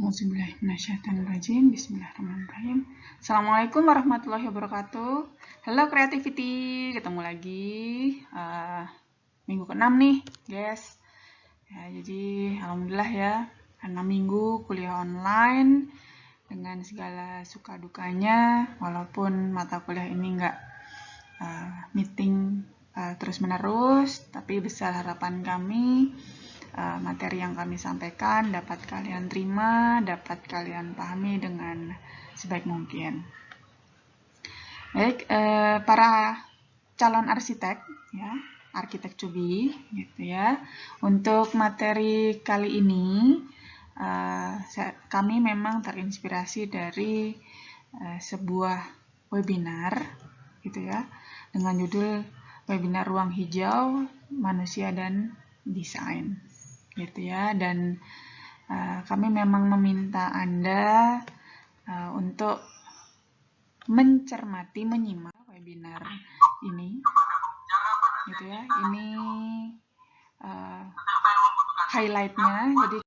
Bismillahirrahmanirrahim. Assalamualaikum warahmatullahi wabarakatuh. Halo Creativity, ketemu lagi minggu ke-6 nih, guys. Ya, jadi alhamdulillah ya, 6 minggu kuliah online dengan segala suka dukanya, walaupun mata kuliah ini nggak meeting terus-menerus, tapi besar harapan kami materi yang kami sampaikan dapat kalian terima, dapat kalian pahami dengan sebaik mungkin. Baik, para calon arsitek, ya, arsitek to be, gitu ya. Untuk materi kali ini, kami memang terinspirasi dari sebuah webinar, gitu ya, dengan judul webinar Ruang Hijau, Manusia dan Desain. Gitu ya, dan kami memang meminta Anda untuk mencermati, menyimak webinar ini, gitu ya. Ini highlightnya. Jadi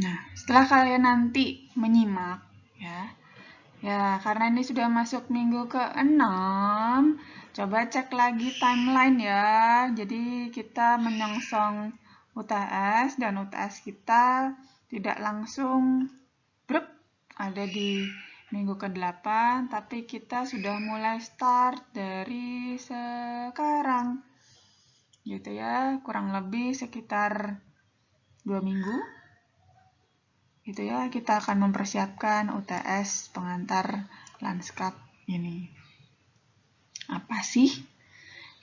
nah, setelah kalian nanti menyimak, ya, karena ini sudah masuk minggu ke-6, coba cek lagi timeline ya. Jadi kita menyongsong UTS dan UTS kita tidak langsung ada di minggu ke-8, tapi kita sudah mulai start dari sekarang. Gitu ya, kurang lebih sekitar 2 minggu. Gitu ya, kita akan mempersiapkan UTS pengantar lanskap ini. Apa sih?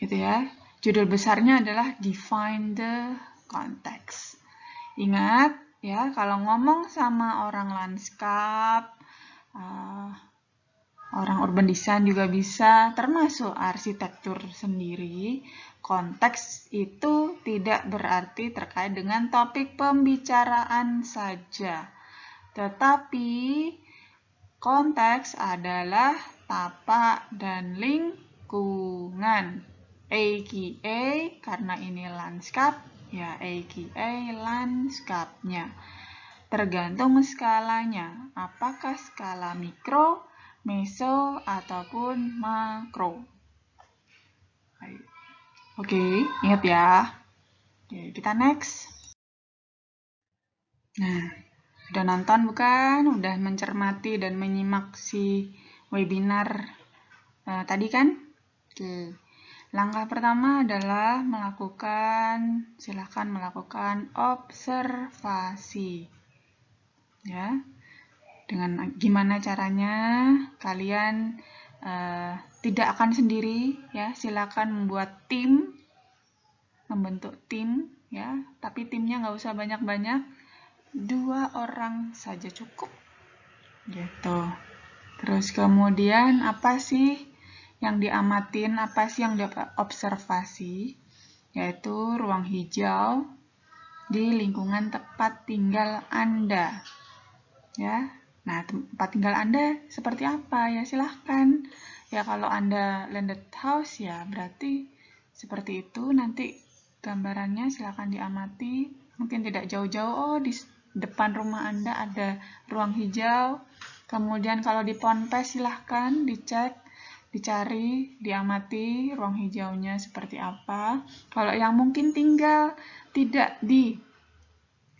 Gitu ya. Judul besarnya adalah Define the Context. Ingat ya, kalau ngomong sama orang lanskap, orang urban design juga bisa, termasuk arsitektur sendiri, konteks itu tidak berarti terkait dengan topik pembicaraan saja. Tetapi konteks adalah tapak dan lingkungan. AKA karena ini lanskap, ya AKA lanskapnya. Tergantung skalanya, apakah skala mikro, meso, ataupun makro. Oke, ingat ya. Oke, kita next. Nah, udah nonton bukan? Udah mencermati dan menyimak si webinar tadi kan? Oke. Langkah pertama adalah silakan melakukan observasi. Ya. Dengan gimana caranya kalian tidak akan sendiri ya, silakan membuat tim, membentuk tim ya, tapi timnya nggak usah banyak-banyak, 2 orang saja cukup gitu. Terus kemudian apa sih yang diamatin, apa sih yang diobservasi, yaitu ruang hijau di lingkungan tempat tinggal Anda ya. Nah, tempat tinggal Anda seperti apa ya, silahkan ya. Kalau Anda landed house ya berarti seperti itu, nanti gambarannya silahkan diamati. Mungkin tidak jauh-jauh, di depan rumah Anda ada ruang hijau. Kemudian kalau di Ponpes silahkan dicek, dicari, diamati ruang hijaunya seperti apa. Kalau yang mungkin tinggal tidak di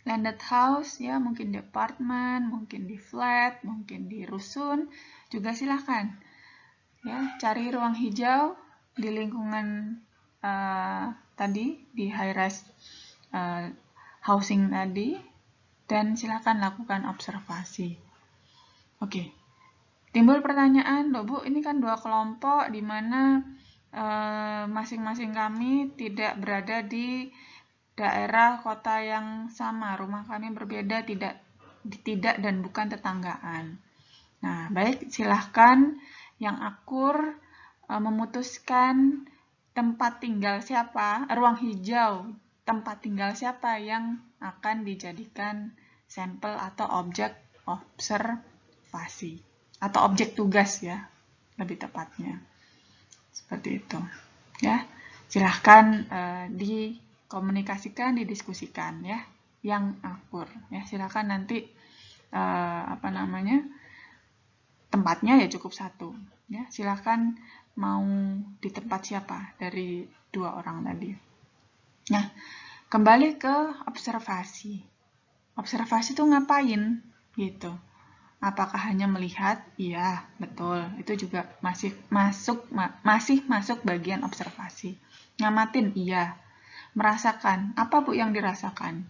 landed house ya, mungkin di apartemen, mungkin di flat, mungkin di rusun, juga silahkan ya, cari ruang hijau di lingkungan tadi, di high-rise housing tadi, dan silahkan lakukan observasi. Oke. Timbul pertanyaan, loh Bu, ini kan 2 kelompok di mana masing-masing kami tidak berada di daerah kota yang sama, rumah kami berbeda, tidak dan bukan tetanggaan. Nah, baik, silahkan yang akur memutuskan tempat tinggal siapa, ruang hijau tempat tinggal siapa yang akan dijadikan sampel atau objek observasi. Atau objek tugas ya, lebih tepatnya. Seperti itu. Ya. Silahkan dikomunikasikan, didiskusikan ya, yang akur ya. Silahkan nanti tempatnya ya cukup satu ya. Silahkan mau di tempat siapa dari 2 orang tadi. Nah, kembali ke observasi. Observasi itu ngapain gitu? Apakah hanya melihat? Iya, betul. Itu juga masih masuk bagian observasi. Ngamatin? Iya. Merasakan? Apa Bu yang dirasakan?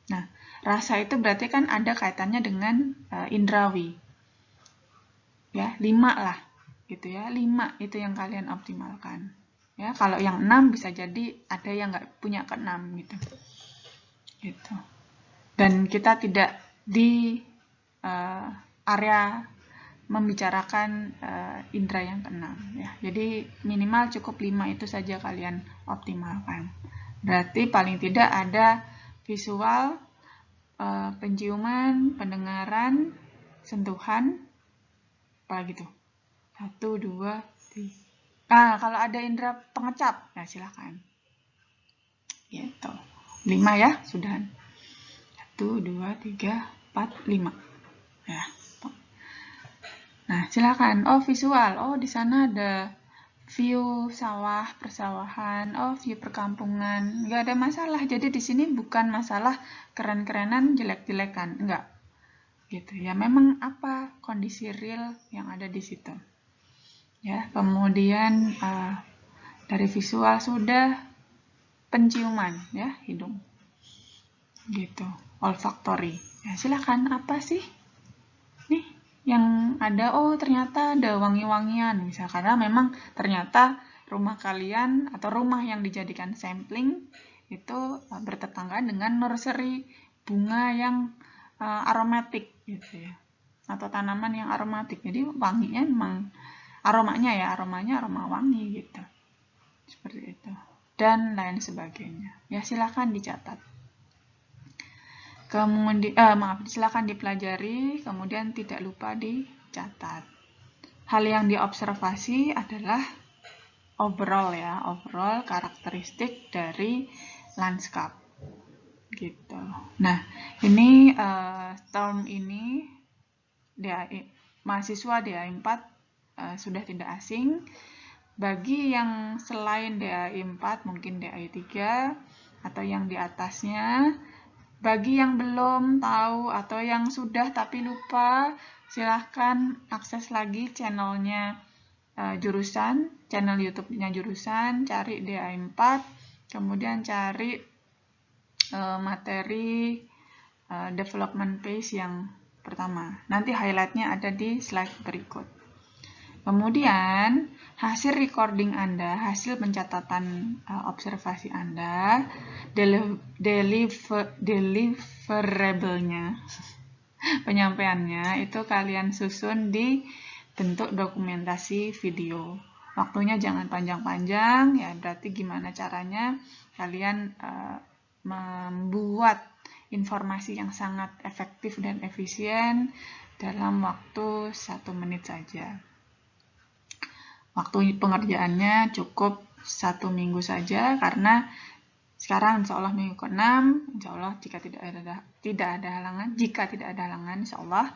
Nah, rasa itu berarti kan ada kaitannya dengan indrawi. Ya, 5 lah. Gitu ya. 5 itu yang kalian optimalkan. Ya, kalau yang 6 bisa jadi ada yang nggak punya ke-6 gitu. Gitu. Dan kita tidak di area membicarakan indera yang ke-6 ya. Jadi minimal cukup 5 itu saja kalian optimalkan. Berarti paling tidak ada visual, penciuman, pendengaran, sentuhan, apa gitu. 1, 2, 3. Nah, kalau ada indera pengecap, ya silakan. Gitu. 5 ya, sudah. 1, 2, 3, 4, 5. Ya. Nah, silakan. Oh, visual. Oh, di sana ada view sawah, persawahan. Oh, view perkampungan. Nggak ada masalah. Jadi di sini bukan masalah keren-kerenan, jelek-jelekan. Enggak. Gitu ya. Memang apa kondisi real yang ada di situ. Ya, kemudian dari visual sudah penciuman ya, hidung. Gitu. Olfactory. Ya, silakan. Apa sih? Nih, yang ada, oh ternyata ada wangi-wangian, misal karena memang ternyata rumah kalian atau rumah yang dijadikan sampling itu bertetangga dengan nursery bunga yang aromatik gitu ya, atau tanaman yang aromatik. Jadi wanginya memang aromanya aroma wangi gitu, seperti itu dan lain sebagainya. Ya silakan dicatat. Kemudian silakan dipelajari, kemudian tidak lupa dicatat. Hal yang diobservasi adalah overall karakteristik dari lanskap. Gitu. Nah, ini tahun ini mahasiswa DAI 4 sudah tidak asing. Bagi yang selain DAI 4, mungkin DAI 3 atau yang di atasnya, bagi yang belum tahu atau yang sudah tapi lupa, silahkan akses lagi channelnya jurusan, channel YouTube-nya jurusan, cari DAI 4, kemudian cari materi development phase yang pertama. Nanti highlight-nya ada di slide berikut. Kemudian hasil recording Anda, hasil pencatatan observasi Anda, deliverable-nya, penyampaiannya itu kalian susun di bentuk dokumentasi video. Waktunya jangan panjang-panjang, ya berarti gimana caranya kalian membuat informasi yang sangat efektif dan efisien dalam waktu 1 menit saja. Waktu pengerjaannya cukup 1 minggu saja, karena sekarang insya Allah minggu ke-6, insya Allah jika tidak ada halangan, insya Allah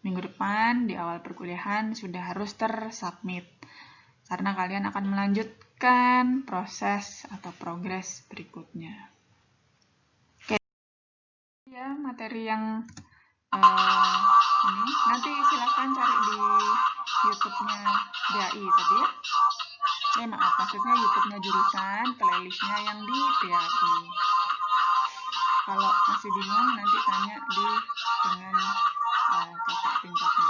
minggu depan di awal perkuliahan sudah harus tersubmit, karena kalian akan melanjutkan proses atau progres berikutnya. Oke ya, materi yang ini nanti silakan cari di YouTube-nya DAI tadi ya. Maaf, maksudnya YouTube-nya jurusan, playlist-nya yang di DAI. Kalau masih bingung, nanti tanya dengan kakak tingkatnya.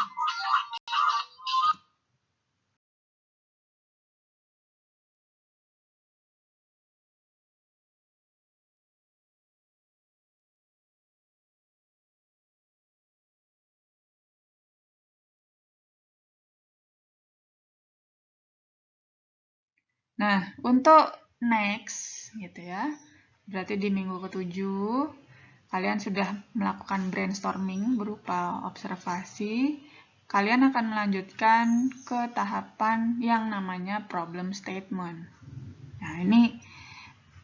Nah, untuk next gitu ya, berarti di minggu ke-7 kalian sudah melakukan brainstorming berupa observasi. Kalian akan melanjutkan ke tahapan yang namanya problem statement. Nah, ini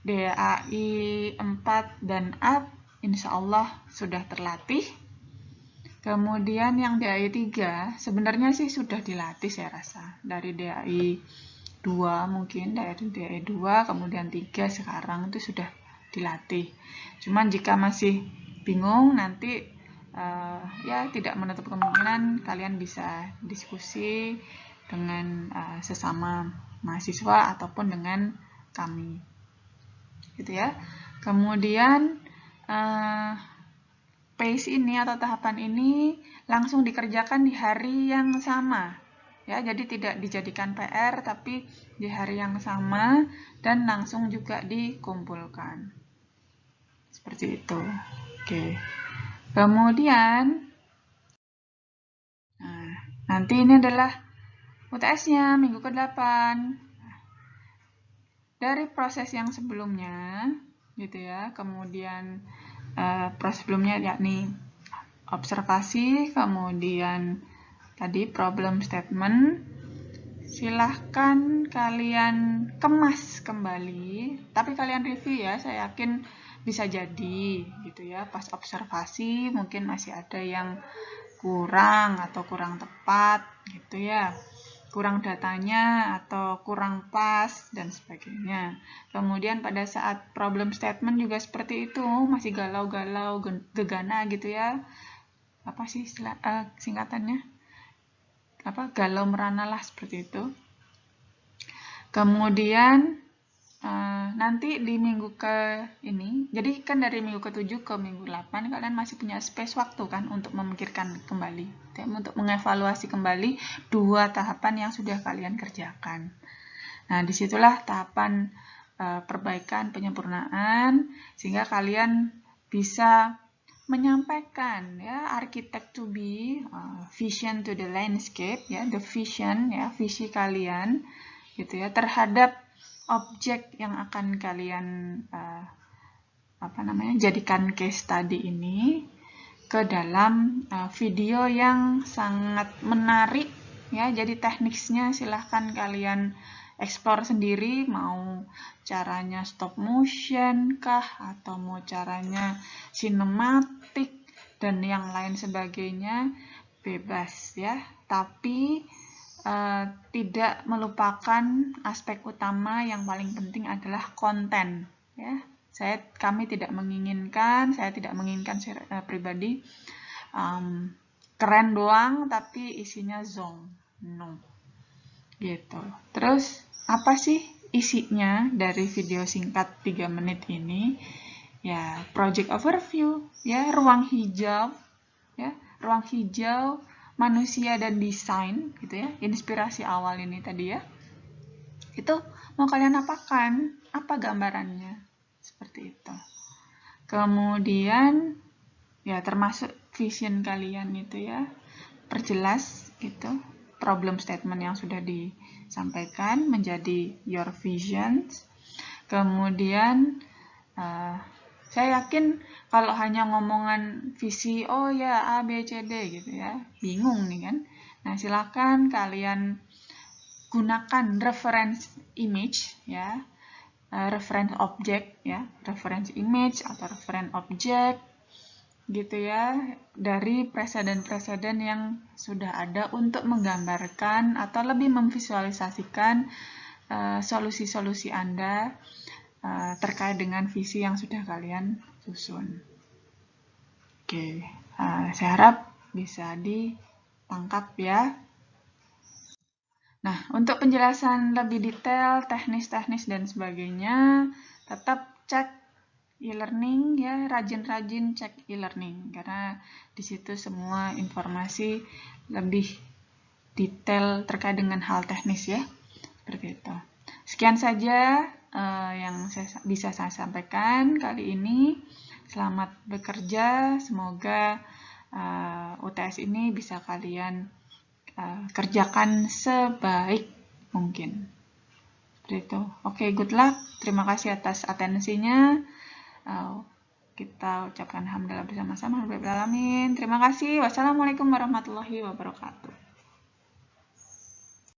DAI 4 dan up insya Allah sudah terlatih. Kemudian yang DAI 3 sebenarnya sih sudah dilatih saya rasa. Dari DAI 2 mungkin, dari DAI 2 kemudian 3 sekarang itu sudah dilatih. Cuman jika masih bingung nanti ya tidak menutup kemungkinan kalian bisa diskusi dengan sesama mahasiswa ataupun dengan kami, gitu ya. Kemudian pace ini atau tahapan ini langsung dikerjakan di hari yang sama, ya. Jadi tidak dijadikan PR tapi di hari yang sama dan langsung juga dikumpulkan, seperti itu. Oke. Kemudian nanti ini adalah UTS-nya minggu ke-8. Dari proses yang sebelumnya, gitu ya, kemudian proses sebelumnya yakni observasi, kemudian tadi problem statement, silahkan kalian kemas kembali, tapi kalian review ya, saya yakin bisa jadi, gitu ya, pas observasi mungkin masih ada yang kurang atau kurang tepat, gitu ya, kurang datanya atau kurang pas dan sebagainya. Kemudian pada saat problem statement juga seperti itu, masih galau-galau, gegana gitu ya. Apa sih singkatannya? Galau merana lah, seperti itu. Kemudian nanti di minggu jadi kan dari minggu ke-7 ke minggu 8 kalian masih punya space waktu kan untuk memikirkan kembali, untuk mengevaluasi kembali 2 tahapan yang sudah kalian kerjakan. Nah, disitulah tahapan perbaikan, penyempurnaan, sehingga kalian bisa menyampaikan ya architect to be, vision to the landscape, ya, the vision, ya, visi kalian gitu ya terhadap objek yang akan kalian jadikan case study ini ke dalam video yang sangat menarik ya. Jadi tekniknya silahkan kalian explore sendiri, mau caranya stop motion kah atau mau caranya sinematik dan yang lain sebagainya, bebas ya. Tapi tidak melupakan aspek utama yang paling penting adalah konten ya. Kami tidak menginginkan, saya tidak menginginkan pribadi keren doang tapi isinya zong, no gitu. Terus apa sih isinya dari video singkat 3 menit ini? Ya, project overview, ya, ruang hijau, ya, ruang hijau, manusia dan desain, gitu ya, inspirasi awal ini tadi ya. Itu mau kalian apakan? Apa gambarannya? Seperti itu. Kemudian ya termasuk vision kalian itu ya, perjelas gitu. Problem statement yang sudah disampaikan menjadi your visions. Kemudian saya yakin kalau hanya ngomongan visi, oh ya A, B, C, D gitu ya, bingung nih kan. Nah, silakan kalian gunakan reference image ya, reference object ya, reference image atau reference object gitu ya, dari preseden-preseden yang sudah ada untuk menggambarkan atau lebih memvisualisasikan solusi-solusi Anda terkait dengan visi yang sudah kalian susun. Oke, saya harap bisa ditangkap ya. Nah, untuk penjelasan lebih detail, teknis-teknis dan sebagainya, tetap cek e-learning ya, rajin-rajin cek e-learning karena di situ semua informasi lebih detail terkait dengan hal teknis ya, seperti itu. Sekian saja yang bisa saya sampaikan kali ini. Selamat bekerja, semoga UTS ini bisa kalian kerjakan sebaik mungkin. Seperti itu. Oke, good luck. Terima kasih atas atensinya. Kita ucapkan alhamdulillah bersama-sama. Terima kasih. Wassalamualaikum warahmatullahi wabarakatuh.